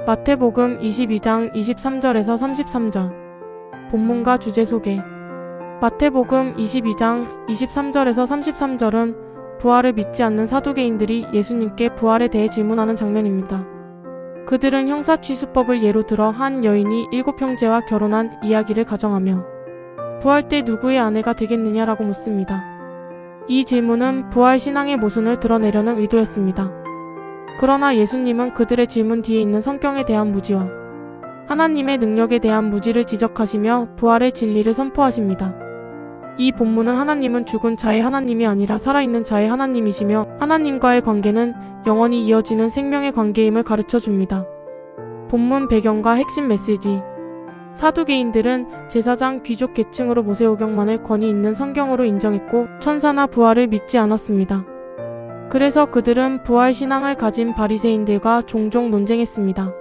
마태복음 22장 23절에서 33절. 본문과 주제 소개. 마태복음 22장 23절에서 33절은 부활을 믿지 않는 사두개인들이 예수님께 부활에 대해 질문하는 장면입니다. 그들은 형사취수법을 예로 들어 한 여인이 7형제와 결혼한 이야기를 가정하며 부활 때 누구의 아내가 되겠느냐라고 묻습니다. 이 질문은 부활 신앙의 모순을 드러내려는 의도였습니다. 그러나 예수님은 그들의 질문 뒤에 있는 성경에 대한 무지와 하나님의 능력에 대한 무지를 지적하시며 부활의 진리를 선포하십니다. 이 본문은 하나님은 죽은 자의 하나님이 아니라 살아있는 자의 하나님이시며 하나님과의 관계는 영원히 이어지는 생명의 관계임을 가르쳐 줍니다. 본문 배경과 핵심 메시지. 사두개인들은 제사장 귀족 계층으로 모세오경만을 권위 있는 성경으로 인정했고 천사나 부활을 믿지 않았습니다. 그래서 그들은 부활 신앙을 가진 바리새인들과 종종 논쟁했습니다.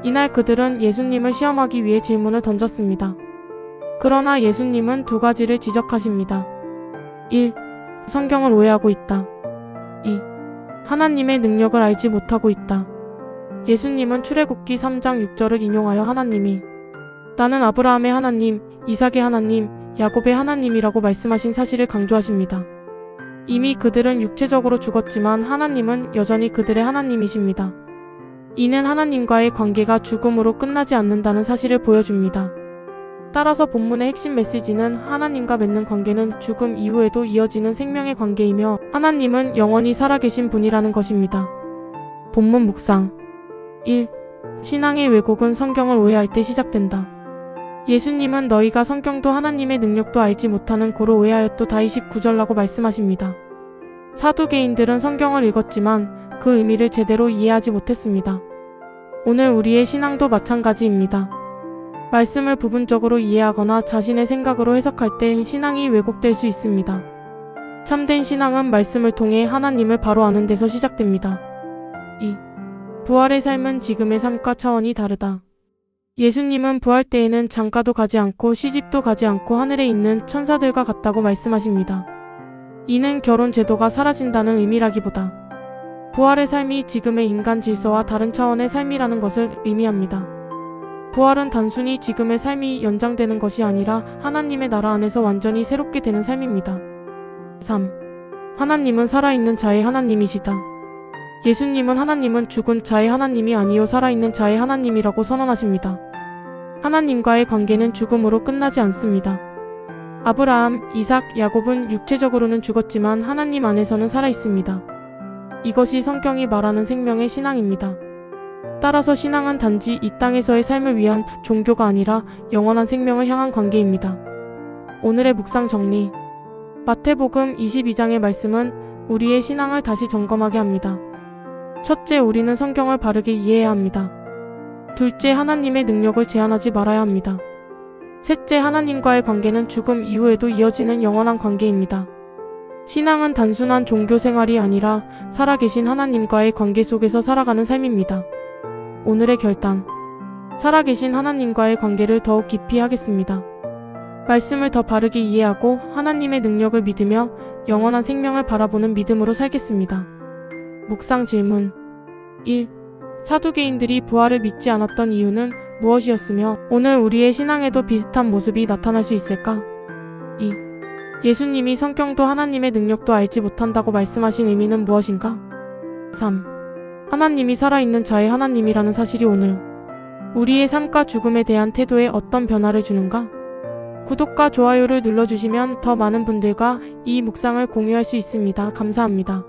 이날 그들은 예수님을 시험하기 위해 질문을 던졌습니다. 그러나 예수님은 두 가지를 지적하십니다. 1. 성경을 오해하고 있다. 2. 하나님의 능력을 알지 못하고 있다. 예수님은 출애굽기 3장 6절을 인용하여 하나님이 나는 아브라함의 하나님, 이삭의 하나님, 야곱의 하나님이라고 말씀하신 사실을 강조하십니다. 이미 그들은 육체적으로 죽었지만 하나님은 여전히 그들의 하나님이십니다. 이는 하나님과의 관계가 죽음으로 끝나지 않는다는 사실을 보여줍니다. 따라서 본문의 핵심 메시지는 하나님과 맺는 관계는 죽음 이후에도 이어지는 생명의 관계이며 하나님은 영원히 살아계신 분이라는 것입니다. 본문 묵상. 1. 신앙의 왜곡은 성경을 오해할 때 시작된다. 예수님은 너희가 성경도 하나님의 능력도 알지 못하는 고로 오해하였도다 29절라고 말씀하십니다. 사두개인들은 성경을 읽었지만 그 의미를 제대로 이해하지 못했습니다. 오늘 우리의 신앙도 마찬가지입니다. 말씀을 부분적으로 이해하거나 자신의 생각으로 해석할 때 신앙이 왜곡될 수 있습니다. 참된 신앙은 말씀을 통해 하나님을 바로 아는 데서 시작됩니다. 2. 부활의 삶은 지금의 삶과 차원이 다르다. 예수님은 부활 때에는 장가도 가지 않고 시집도 가지 않고 하늘에 있는 천사들과 같다고 말씀하십니다. 이는 결혼 제도가 사라진다는 의미라기보다 부활의 삶이 지금의 인간 질서와 다른 차원의 삶이라는 것을 의미합니다. 부활은 단순히 지금의 삶이 연장되는 것이 아니라 하나님의 나라 안에서 완전히 새롭게 되는 삶입니다. 3. 하나님은 살아있는 자의 하나님이시다. 예수님은 하나님은 죽은 자의 하나님이 아니요 살아있는 자의 하나님이라고 선언하십니다. 하나님과의 관계는 죽음으로 끝나지 않습니다. 아브라함, 이삭, 야곱은 육체적으로는 죽었지만 하나님 안에서는 살아있습니다. 이것이 성경이 말하는 생명의 신앙입니다. 따라서 신앙은 단지 이 땅에서의 삶을 위한 종교가 아니라 영원한 생명을 향한 관계입니다. 오늘의 묵상 정리. 마태복음 22장의 말씀은 우리의 신앙을 다시 점검하게 합니다. 첫째, 우리는 성경을 바르게 이해해야 합니다. 둘째, 하나님의 능력을 제한하지 말아야 합니다. 셋째, 하나님과의 관계는 죽음 이후에도 이어지는 영원한 관계입니다. 신앙은 단순한 종교 생활이 아니라 살아계신 하나님과의 관계 속에서 살아가는 삶입니다. 오늘의 결단. 살아계신 하나님과의 관계를 더욱 깊이 하겠습니다. 말씀을 더 바르게 이해하고 하나님의 능력을 믿으며 영원한 생명을 바라보는 믿음으로 살겠습니다. 묵상 질문. 1. 사두개인들이 부활을 믿지 않았던 이유는 무엇이었으며 오늘 우리의 신앙에도 비슷한 모습이 나타날 수 있을까? 2. 예수님이 성경도 하나님의 능력도 알지 못한다고 말씀하신 의미는 무엇인가? 3. 하나님이 살아있는 자의 하나님이라는 사실이 오늘 우리의 삶과 죽음에 대한 태도에 어떤 변화를 주는가? 구독과 좋아요를 눌러주시면 더 많은 분들과 이 묵상을 공유할 수 있습니다. 감사합니다.